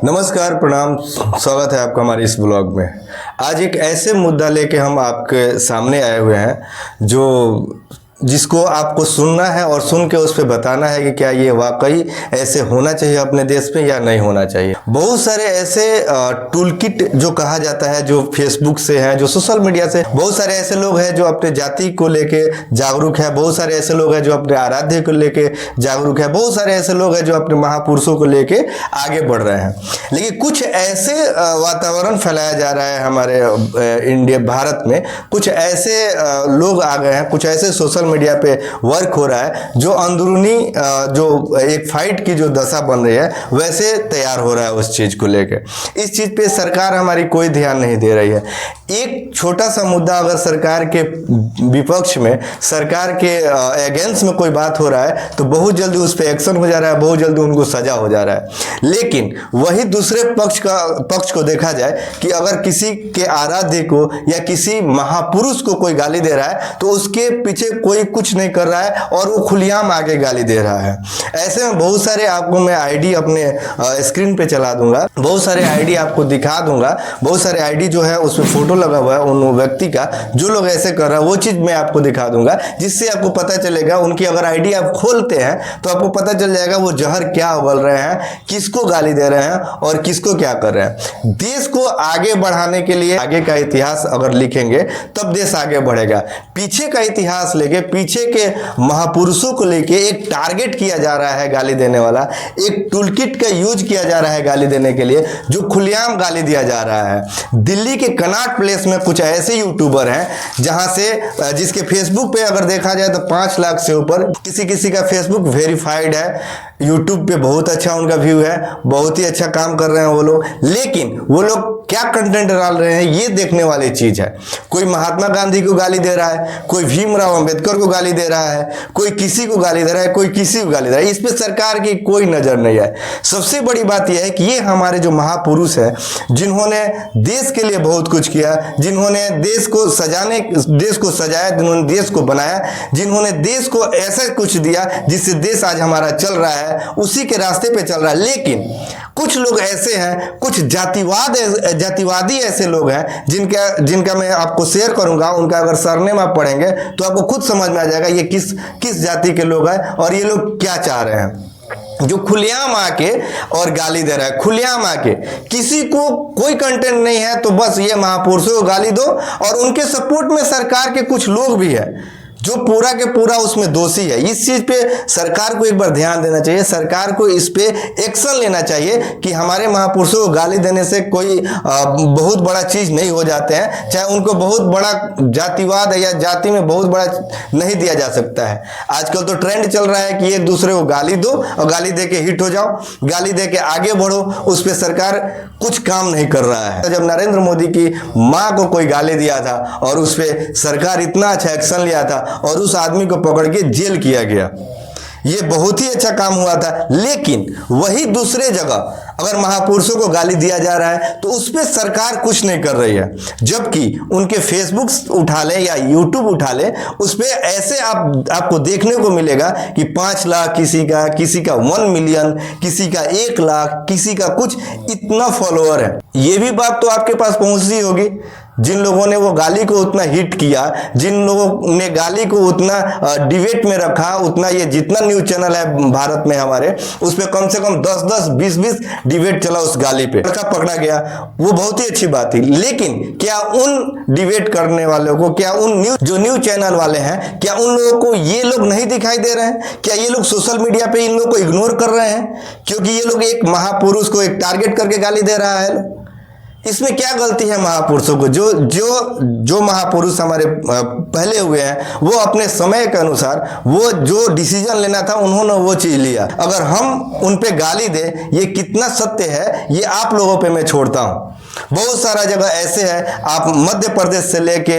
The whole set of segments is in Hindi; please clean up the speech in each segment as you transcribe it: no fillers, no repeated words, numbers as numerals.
नमस्कार, प्रणाम, स्वागत है आपका हमारे इस ब्लॉग में। आज एक ऐसे मुद्दा लेके हम आपके सामने आए हुए हैं जिसको आपको सुनना है और सुन के उस पर बताना है कि क्या ये वाकई ऐसे होना चाहिए अपने देश में या नहीं होना चाहिए। बहुत सारे ऐसे टूल किट जो कहा जाता है, जो फेसबुक से हैं, जो सोशल मीडिया से, बहुत सारे ऐसे लोग हैं जो अपने जाति को लेके जागरूक है, बहुत सारे ऐसे लोग हैं जो अपने आराध्य को लेके जागरूक है, बहुत सारे ऐसे लोग हैं जो अपने महापुरुषों को लेके आगे बढ़ रहे हैं। लेकिन कुछ ऐसे वातावरण फैलाया जा रहा है हमारे इंडिया भारत में, कुछ ऐसे लोग आ गए हैं, कुछ ऐसे सोशल मीडिया पे वर्क हो रहा है जो अंदरूनी जो एक फाइट की जो दशा बन रही है वैसे तैयार हो रहा है उस चीज को लेके। इस चीज पे सरकार हमारी कोई ध्यान नहीं दे रही है। एक छोटा सा मुद्दा अगर सरकार के विपक्ष में, सरकार के अगेंस्ट में कोई बात हो रहा है तो बहुत जल्दी उस पर एक्शन हो जा रहा है, बहुत जल्दी उनको सजा हो जा रहा है। लेकिन वही दूसरे पक्ष को देखा जाए कि अगर किसी के आराध्य को या किसी महापुरुष को कोई गाली दे रहा है तो उसके पीछे कोई कुछ नहीं कर रहा है और वो खुलेआम आगे गाली दे रहा है। ऐसे में बहुत सारे आपको मैं आईडी अपने स्क्रीन पे चला दूंगा, बहुत सारे आईडी आपको दिखा दूंगा, बहुत सारे आईडी जो है उसमें फोटो लगा हुआ है उन व्यक्ति का जो लोग ऐसे कर रहा है, वो चीज मैं आपको दिखा दूंगा, जिससे आपको पता चलेगा। उनकी अगर आईडी आप खोलते हैं तो आपको पता चल जाएगा वो जहर क्या उगल रहे हैं, किसको गाली दे रहे हैं और किसको क्या कर रहे हैं। देश को आगे बढ़ाने के लिए आगे का इतिहास अगर लिखेंगे तब देश आगे बढ़ेगा। पीछे का इतिहास लेके, पीछे के महापुरुषों को लेके एक टारगेट किया जा रहा है गाली देने वाला, एक टूलकिट का यूज किया जा रहा है गाली देने के लिए, जो खुलेआम गाली दिया जा रहा है। दिल्ली के कनॉट प्लेस में कुछ ऐसे यूट्यूबर हैं जहां से जिसके फेसबुक पे अगर देखा जाए तो 5 लाख से ऊपर, किसी का फेसबुक वेरीफाइड है, यूट्यूब पे बहुत अच्छा उनका व्यू है, बहुत ही अच्छा काम कर रहे हैं वो लोग। लेकिन वो लोग क्या कंटेंट डाल रहे हैं ये देखने वाली चीज है। कोई महात्मा गांधी को गाली दे रहा है, कोई भीमराव अंबेडकर को गाली दे रहा है, कोई किसी को गाली दे रहा है, कोई किसी को गाली दे रहा है। इस पे सरकार की कोई नजर नहीं है। सबसे बड़ी बात यह है कि ये हमारे जो महापुरुष है, जिन्होंने देश के लिए बहुत कुछ किया, जिन्होंने देश को सजाया, जिन्होंने देश को बनाया, जिन्होंने देश को ऐसा कुछ दिया जिससे देश आज हमारा चल रहा है, उसी के रास्ते पे चल रहा है। लेकिन कुछ लोग ऐसे हैं, कुछ जातिवादी ऐसे लोग हैं जिनका मैं आपको शेयर करूंगा। उनका अगर सरनेम आप पढ़ेंगे तो आपको खुद समझ में आ जाएगा ये किस जाति के लोग हैं और ये लोग क्या चाह रहे हैं। जो खुलेआम आके और गाली दे रहा है, खुलेआम आके, किसी को कोई कंटेंट नहीं है तो बस ये महापुरुषों को गाली दो। और उनके सपोर्ट में सरकार के कुछ लोग भी है जो पूरा के पूरा उसमें दोषी है। इस चीज पे सरकार को एक बार ध्यान देना चाहिए, सरकार को इस पे एक्शन लेना चाहिए कि हमारे महापुरुषों को गाली देने से कोई बहुत बड़ा चीज नहीं हो जाते हैं, चाहे उनको बहुत बड़ा जातिवाद या जाति में बहुत बड़ा नहीं दिया जा सकता है। आजकल तो ट्रेंड चल रहा है कि एक दूसरे को गाली दो और गाली दे के हिट हो जाओ, गाली दे के आगे बढ़ो। उस पर सरकार कुछ काम नहीं कर रहा है। जब नरेंद्र मोदी की माँ को कोई गाली दिया था और उस पर सरकार इतना अच्छा एक्शन लिया था और उस आदमी को पकड़ के जेल किया गया, ये बहुत ही अच्छा काम हुआ था। लेकिन वही दूसरे जगह अगर महापुरुषों को गाली दिया जा रहा है तो उस पर सरकार कुछ नहीं कर रही है, जबकि उनके फेसबुक उठा ले या यूट्यूब उठा ले, उस पर ऐसे आपको देखने को मिलेगा कि 5 लाख किसी का 1 मिलियन, किसी का 1 लाख, किसी का कुछ, इतना फॉलोअर है। ये भी बात तो आपके पास पहुंचती होगी। जिन लोगों ने वो गाली को उतना हिट किया, जिन लोगों ने गाली को उतना डिबेट में रखा, उतना ये जितना न्यूज चैनल है भारत में हमारे, उस पर कम से कम 10-10, 20-20 डिबेट चला उस गाली पे, लड़का पकड़ा गया, वो बहुत ही अच्छी बात थी। लेकिन क्या उन डिबेट करने वालों को, क्या उन न्यूज चैनल वाले हैं, क्या उन लोगों को ये लोग नहीं दिखाई दे रहे हैं? क्या ये लोग सोशल मीडिया पे इन लोग को इग्नोर कर रहे हैं क्योंकि ये लोग एक महापुरुष को एक टारगेट करके गाली दे रहा है? इसमें क्या गलती है महापुरुषों को? जो महापुरुष हमारे पहले हुए हैं वो अपने समय के अनुसार वो जो डिसीजन लेना था उन्होंने वो चीज लिया। अगर हम उन पे गाली दे, ये कितना सत्य है ये आप लोगों पे मैं छोड़ता हूं। बहुत सारा जगह ऐसे है, आप मध्य प्रदेश से लेके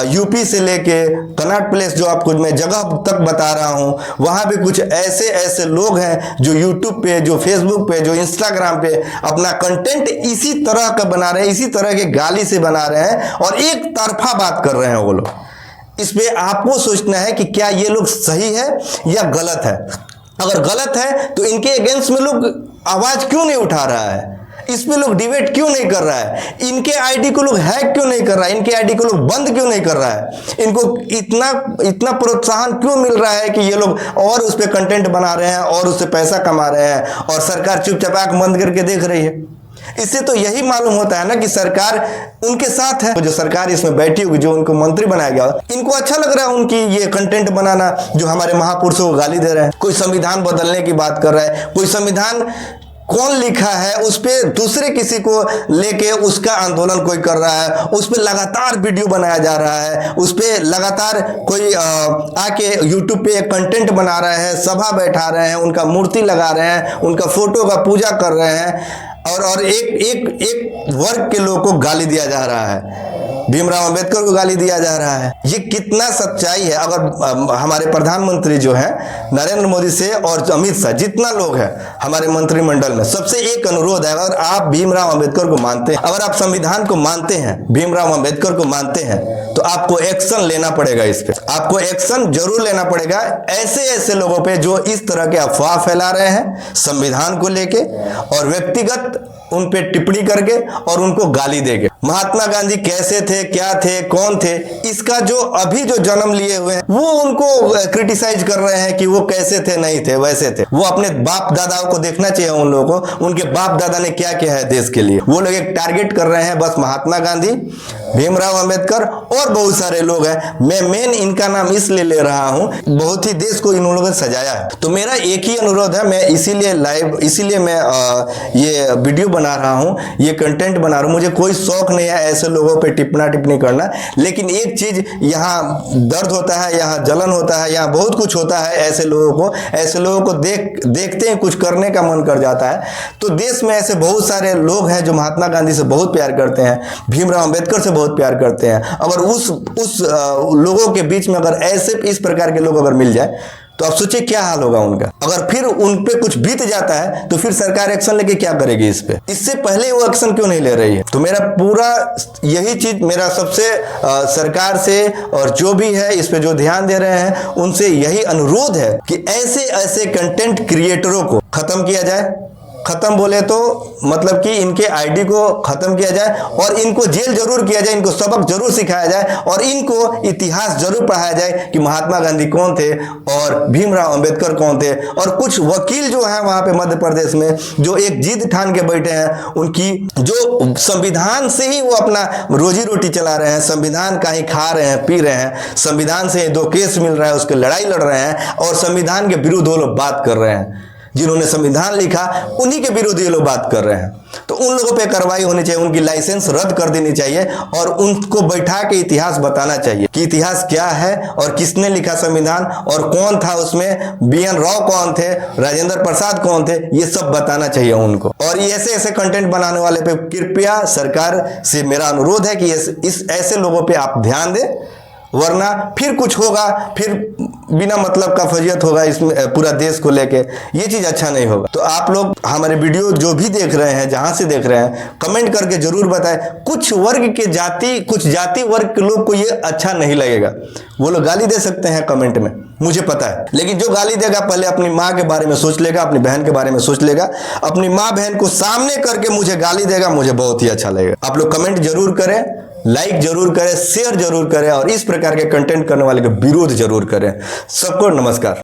यूपी से लेके कनॉट प्लेस जो आपको मैं जगह तक बता रहा हूं, वहां पे कुछ ऐसे लोग हैं जो यूट्यूब पे, जो फेसबुक पे, जो इंस्टाग्राम पे अपना कंटेंट इसी तरह का बना रहे हैं, इसी तरह के गाली से बना रहे हैं और एक तरफा बात कर रहे हैं वो लोग। इस पे आपको सोचना है कि क्या ये लोग सही है या गलत है। अगर गलत है तो इनके अगेंस्ट में लोग आवाज क्यों नहीं उठा रहा है? इस पे लोग डिबेट क्यों नहीं कर रहा है? इनके आईडी को लोग हैक क्यों नहीं कर रहा है? इनके आईडी को लोग बंद क्यों नहीं कर रहा है? इनको इतना इतना प्रोत्साहन क्यों मिल रहा है कि ये लोग और उस पर कंटेंट बना रहे हैं और उससे पैसा कमा रहे हैं और सरकार चुपचाप आंख बंद करके देख रही है? इससे तो यही मालूम होता है ना कि सरकार उनके साथ है। जो सरकार इसमें बैठी होगी, जो उनको मंत्री बनाया गया, इनको अच्छा लग रहा है उनकी ये कंटेंट बनाना, जो हमारे महापुरुषों को गाली दे रहे हैं। कोई संविधान बदलने की बात कर रहा है, कोई संविधान कौन लिखा है उस पे दूसरे किसी को लेके उसका आंदोलन कोई कर रहा है, उस पे लगातार वीडियो बनाया जा रहा है, उस पे लगातार कोई आके यूट्यूब पे एक कंटेंट बना रहे हैं, सभा बैठा रहे हैं, उनका मूर्ति लगा रहे हैं, उनका फोटो का पूजा कर रहे हैं और एक वर्ग के लोगों को गाली दिया जा रहा है। भीमराव अंबेडकर को गाली दिया जा रहा है। ये कितना सच्चाई है? अगर हमारे प्रधानमंत्री जो है नरेंद्र मोदी से और अमित शाह, जितना लोग हैं हमारे मंत्रिमंडल में, सबसे एक अनुरोध है, अगर आप भीमराव अंबेडकर को मानते हैं, अगर आप संविधान को मानते हैं, भीमराव अंबेडकर को मानते हैं, तो आपको एक्शन लेना पड़ेगा। इस पे आपको एक्शन जरूर लेना पड़ेगा ऐसे लोगों पे जो इस तरह के अफवाह फैला रहे हैं संविधान को लेके और व्यक्तिगत उन पे टिप्पणी करके और उनको गाली देके। महात्मा गांधी कैसे थे, क्या थे, कौन थे, इसका जो अभी जो जन्म लिए हुए हैं वो उनको क्रिटिसाइज कर रहे हैं कि वो कैसे थे, नहीं थे, वैसे थे। वो अपने बाप दादाओं को देखना चाहिए उन लोगों को, उनके बाप दादा ने क्या किया है देश के लिए। वो लोग एक टारगेट कर रहे हैं बस महात्मा गांधी, भीमराव अंबेडकर और बहुत सारे लोग हैं। मैं मेन इनका नाम इसलिए ले रहा हूं, बहुत ही देश को इन लोगों ने सजाया है। तो मेरा एक ही अनुरोध है, मैं इसीलिए मैं ये वीडियो बना रहा हूं, ये कंटेंट बना रहा हूं। मुझे कोई शौक नहीं है ऐसे लोगों पे टिप्पणी करना, लेकिन एक चीज यहाँ दर्द होता है, यहाँ जलन होता है, यहाँ बहुत कुछ होता है। ऐसे लोगों को देखते हैं कुछ करने का मन कर जाता है। तो देश में ऐसे बहुत सारे लोग हैं जो महात्मा गांधी से बहुत प्यार करते हैं, भीमराव अंबेडकर से बहुत प्यार करते हैं। अगर उस लोगों के बीच में अगर ऐसे इस प्रकार के लोग अगर मिल जाए तो आप सोचिए क्या हाल होगा उनका। अगर फिर उन पे कुछ बीत जाता है तो फिर सरकार एक्शन लेके क्या करेगी इस पे? इससे पहले वो एक्शन क्यों नहीं ले रही है? तो मेरा पूरा यही चीज, मेरा सबसे सरकार से और जो भी है इस पे जो ध्यान दे रहे हैं उनसे यही अनुरोध है कि ऐसे कंटेंट क्रिएटरों को खत्म किया जाए। खत्म बोले तो मतलब कि इनके आईडी को खत्म किया जाए और इनको जेल जरूर किया जाए, इनको सबक जरूर सिखाया जाए और इनको इतिहास जरूर पढ़ाया जाए कि महात्मा गांधी कौन थे और भीमराव अंबेडकर कौन थे। और कुछ वकील जो हैं वहां पे मध्य प्रदेश में जो एक जिद ठान के बैठे हैं, उनकी जो संविधान से ही वो अपना रोजी रोटी चला रहे हैं, संविधान का ही खा रहे हैं, पी रहे हैं, संविधान से 2 केस मिल रहा है, उसके लड़ाई लड़ रहे हैं और संविधान के विरुद्ध वो लोग बात कर रहे हैं। जिन्होंने संविधान लिखा उन्हीं के विरोधी ये लोग बात कर रहे हैं। तो उन लोगों पे कार्रवाई होनी चाहिए, उनकी लाइसेंस रद्द कर देनी चाहिए और उनको बैठा के इतिहास बताना चाहिए कि इतिहास क्या है और किसने लिखा संविधान और कौन था उसमें, BN राव कौन थे, राजेंद्र प्रसाद कौन थे, ये सब बताना चाहिए उनको। और ये ऐसे कंटेंट बनाने वाले पे कृपया सरकार से मेरा अनुरोध है कि इस ऐसे लोगों पे आप ध्यान दें, वरना फिर कुछ होगा, फिर बिना मतलब का फजीयत होगा इसमें पूरा देश को लेके, ये चीज अच्छा नहीं होगा। तो आप लोग हमारे वीडियो जो भी देख रहे हैं, जहां से देख रहे हैं, कमेंट करके जरूर बताएं। कुछ जाति वर्ग के लोग को ये अच्छा नहीं लगेगा, वो लोग गाली दे सकते हैं कमेंट में, मुझे पता है। लेकिन जो गाली देगा पहले अपनी माँ के बारे में सोच लेगा, अपनी बहन के बारे में सोच लेगा। अपनी माँ बहन को सामने करके मुझे गाली देगा, मुझे बहुत ही अच्छा लगेगा। आप लोग कमेंट जरूर करें, लाइक जरूर करें, शेयर जरूर करें और इस प्रकार के कंटेंट करने वाले का विरोध जरूर करें। सबको नमस्कार।